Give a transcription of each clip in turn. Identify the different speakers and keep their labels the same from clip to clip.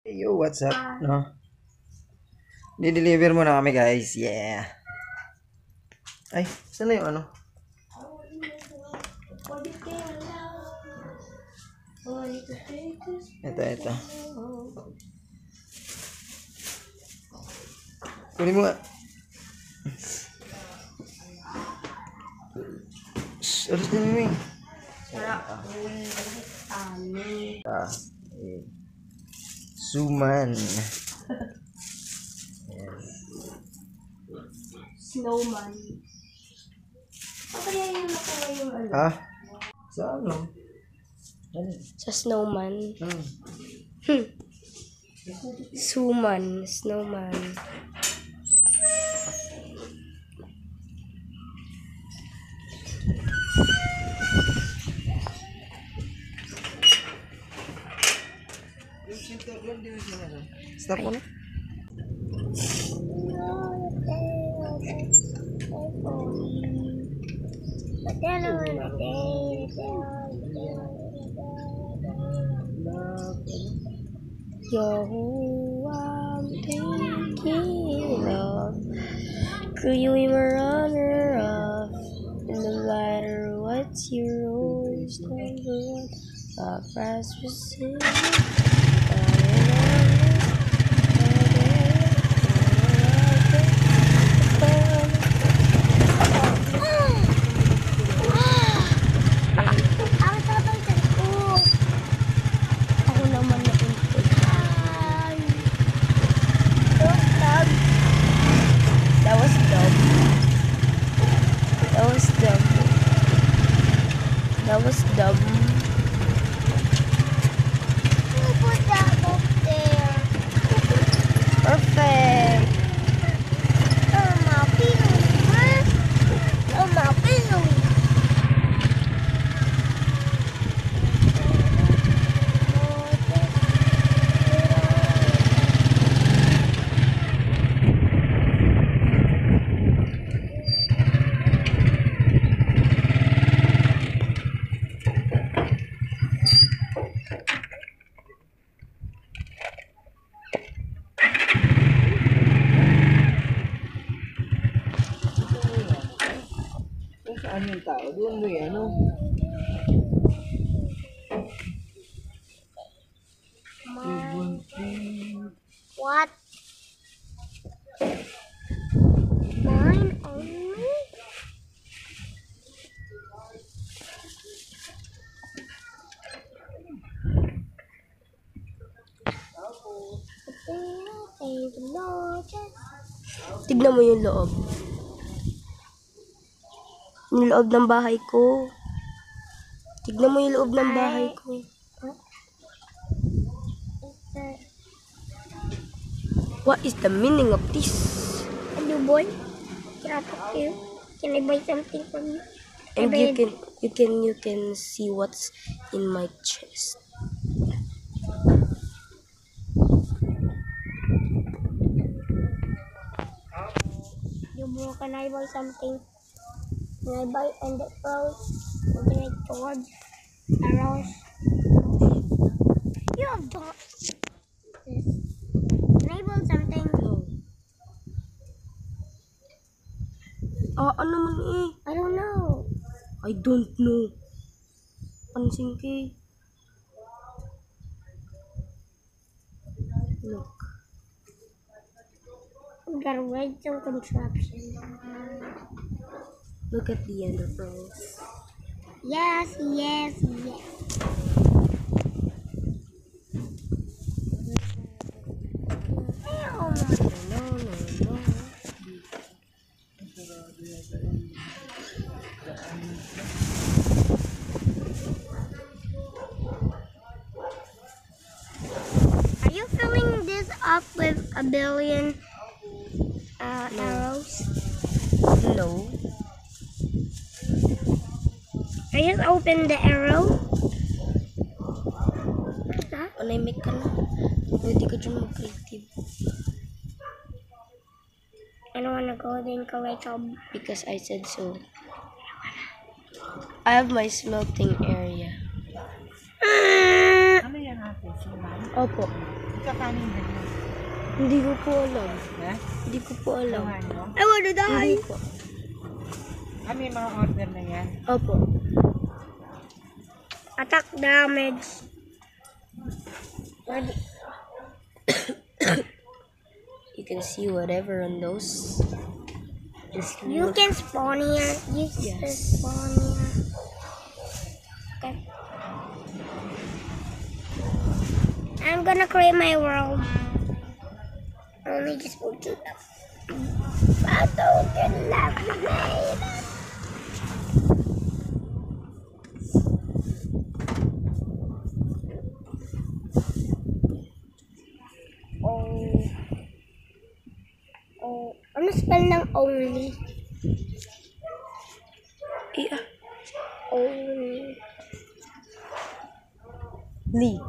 Speaker 1: Hey, yo, what's up? No? Di-deliver mo na kami, guys. Yeah. Ay, saan na yung ano? Ito. Kunin mo nga. Shhh, alis na namin. Suman. Yes.
Speaker 2: Snowman. Kaya yung nakuha yung ano?
Speaker 1: Ha? Sa ano? Ano?
Speaker 2: Sa snowman. Suman. Snowman.
Speaker 1: Stop mo na.
Speaker 2: Yahuwah, I'm thinking of you were runner-up in the matter what's your always number one. The price was That was dumb. Who put that up there? Perfect. Oh, my pillow, huh? Oh, my pillow.
Speaker 1: Saan yung tao? Doon mo yan, ano?
Speaker 2: What? Mine only? Tignan mo yung loob. Yung loob ng bahay ko. Tignan mo yung loob ng bahay ko. What is the meaning of this? Hello, boy. Can I talk to you? Can I buy something from you? And you can see what's in my chest. You bro, can I buy something? Can I buy and the rose? Something like towards a rose. You have done this. Can I buy something? Ano man eh? I don't know. I don't know. Pansin kay. Look. We gotta write some contraption. Look at the end of rose. Yes. No. Are you filling this up with a billion arrows? No. I just opened the arrow. Manahimik ka na. Pwede ka dyan mag-creative. I don't wanna go there and collect all because I said so. I have my smelting area. Ano yan natin? Opo.
Speaker 3: kakanin ganyan?
Speaker 2: Hindi ko po alam.
Speaker 3: Ha?
Speaker 2: Hindi ko po alam.
Speaker 3: Ano?
Speaker 2: I wanna die! Hindi po.
Speaker 3: May mga order na yan.
Speaker 2: Opo. Attack damage. You can see whatever on those. Just
Speaker 4: You can spawn here. You can
Speaker 2: Yes.
Speaker 4: spawn here. Okay. I'm gonna create my world. Only just go to the battle and laminate. Oh, ano spell ng only?
Speaker 2: Yeah.
Speaker 4: Only.
Speaker 2: Lee.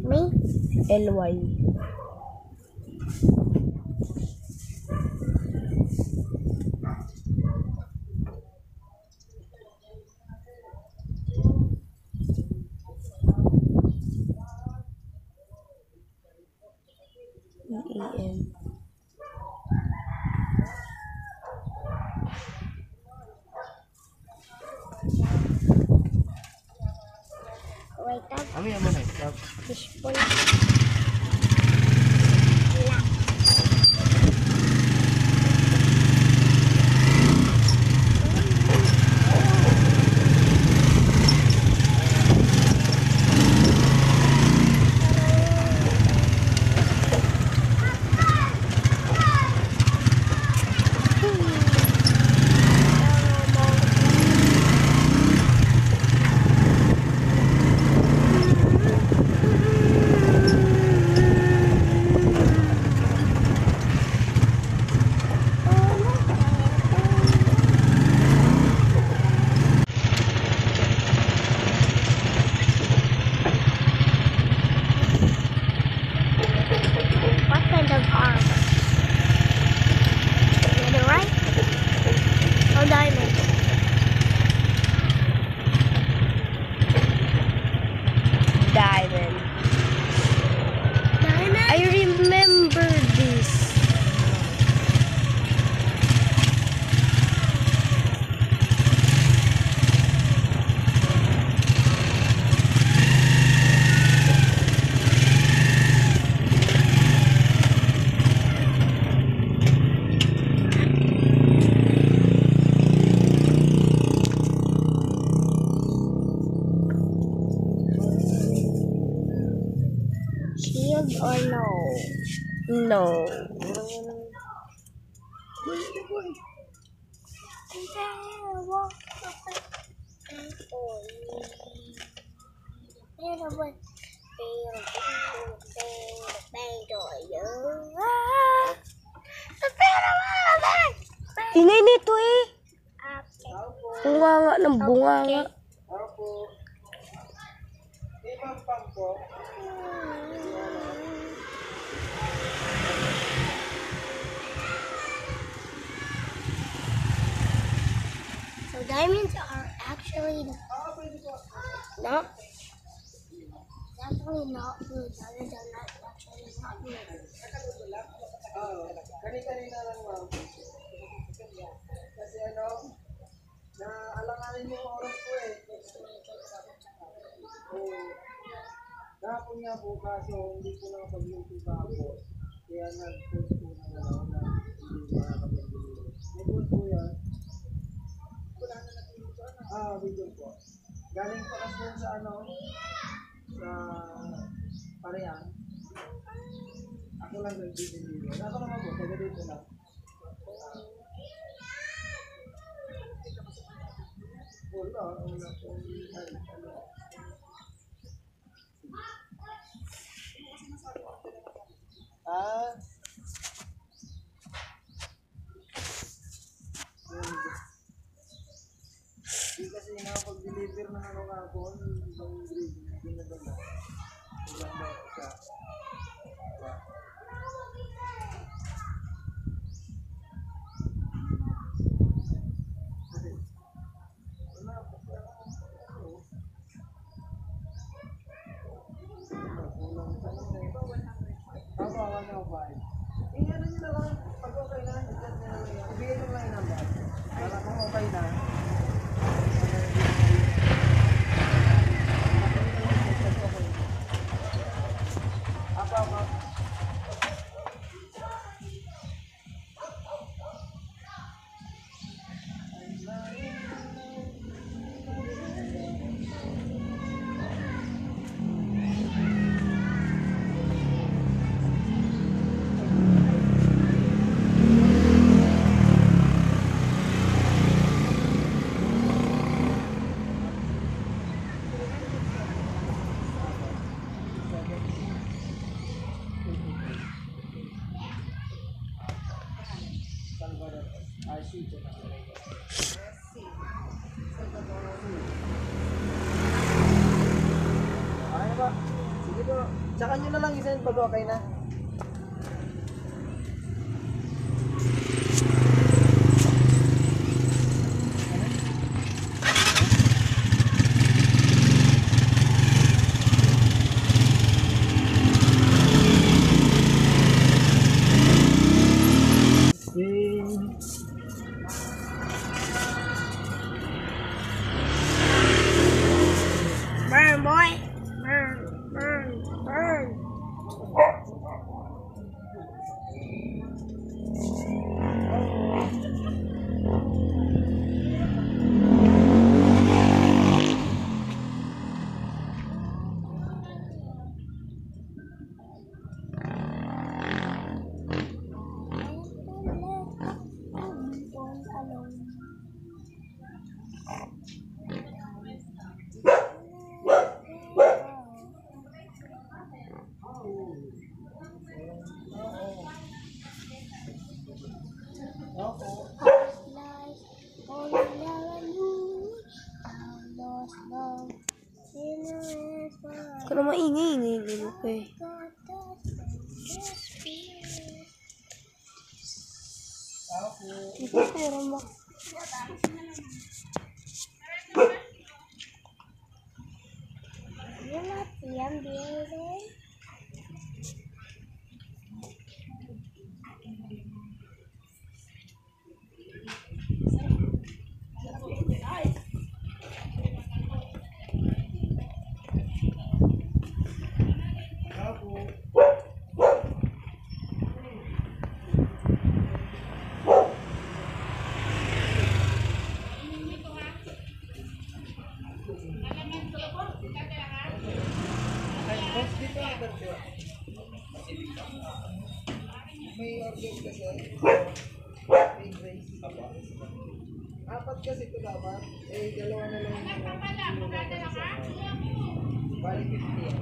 Speaker 4: Me?
Speaker 2: L-Y. E-A-N.
Speaker 4: Wait up.
Speaker 1: Ami naman eh.
Speaker 4: Fishbowl. What kind of armor? Netherite? Or diamond?
Speaker 2: Diamond.
Speaker 4: Diamond?
Speaker 2: I remember this.
Speaker 4: Shield or no?
Speaker 2: No. Ingay nito eh. Bunganga ng bunganga.
Speaker 1: Opo. Limang pampo.
Speaker 4: So diamonds are actually not definitely not good. Diamonds are not actually not good.
Speaker 1: Kani-kanina lang ma'am. Kasi naalanganin yung oras ko eh. Kahapon nga po kaso hindi ko na pag-YouTube ako. Kaya nag-post ko na lang na hindi makakapag-video. May post po yan. Video po. Galing pa kasi yun sa sa Parian. Ako lang nag-video. Ako naman po, taga dito lang. Wala, wala po. Hindi kasi nakapag-deliver ng ako, ibang grade, hindi na dala. Ibang na siya. kawawa na ba? Ano nyo na lang, pag okay na, i-chat nyo na lang yan. Ibigay ko lang yung number. Para kung okay na, Apa. Ay ba? Sige po. Tsaka nyo na lang isend pag okay na.
Speaker 4: Burn, boy. Burn, burn, burn.
Speaker 2: Kung maingay mo ko eh.
Speaker 4: Ito pero mo. You're not yan, baby.
Speaker 1: May order kasi. May grace. Apat kasi ito dapat. Eh, dalawa na lang yung bali 50 yan.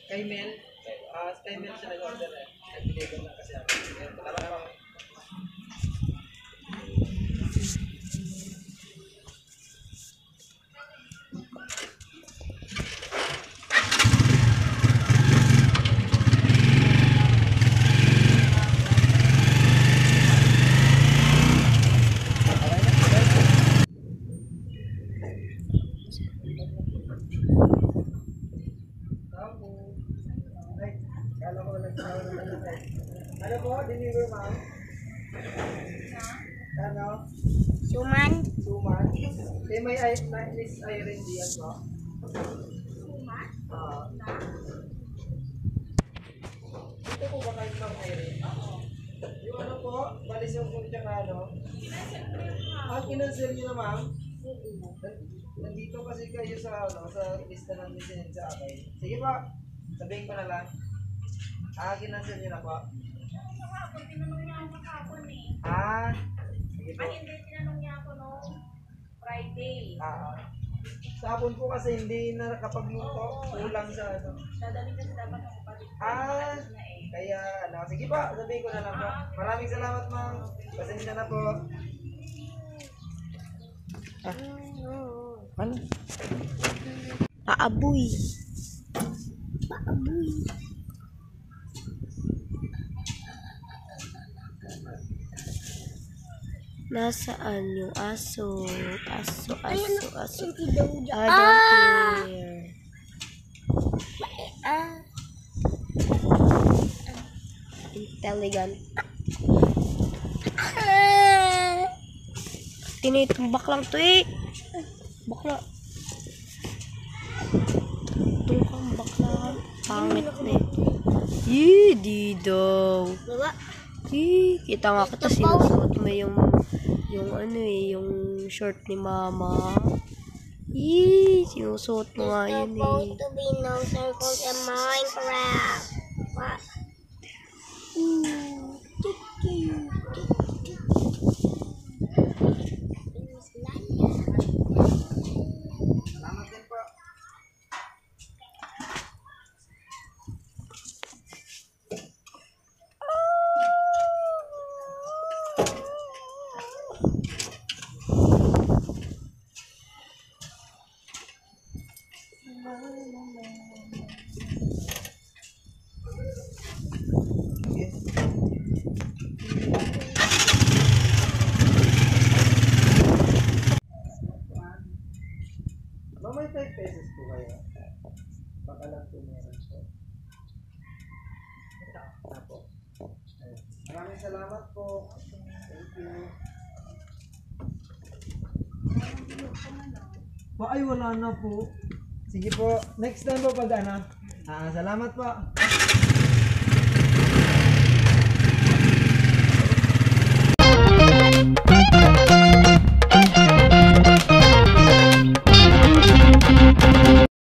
Speaker 1: Kay Mel, kay Mel siya nag-order eh. Nag-deliver lang kasi ako. Kala ko nagtawag na lang eh. Ano po? Deliver, ma'am? Ano?
Speaker 4: Suman.
Speaker 1: Suman? Eh, may Miss Irene Diaz po? Suman? Ito po ba kayo, ma'am Irene? Yung ano po? Balis yung po tsaka ano? Kinansel niyo na, ma'am? Nandito kasi kayo sa ano, sa lista ng listening sa akin. Sige po, sabihin ko na lang. Kinansel niyo na po.
Speaker 5: Tinanong niya ako kahapon eh.
Speaker 1: Sige po.
Speaker 5: Hindi, tinanong niya ako nung
Speaker 3: Friday.
Speaker 1: Sabon po kasi hindi na nakapagluto. Kulang sa ano.
Speaker 3: Dadali kasi dapat ako kapatid.
Speaker 1: Kaya ano. Sige po, sabihin ko na lang po. Maraming salamat ma'am. Pasensya na po. Ano?
Speaker 2: Paaboy. Nasaan yung aso? Aso. I don't care. Intelligent. Tinitong baklang to eh. Bakla. Tukang bakla. Pangit na eh. Yee, di daw. Yee, kita nga kita sinusuot mo yung ano eh, yung short ni mama. Yee, sinusuot mo nga yun eh.
Speaker 4: Supposed to be no circles in Minecraft. What?
Speaker 1: Salamat din po. May 5 pesos po kayo. Baka lang po meron po. Ito. Apo. Ayun. Maraming salamat po. Thank you. Ay, wala na po. Sige po. Next time po pag ano. Salamat po.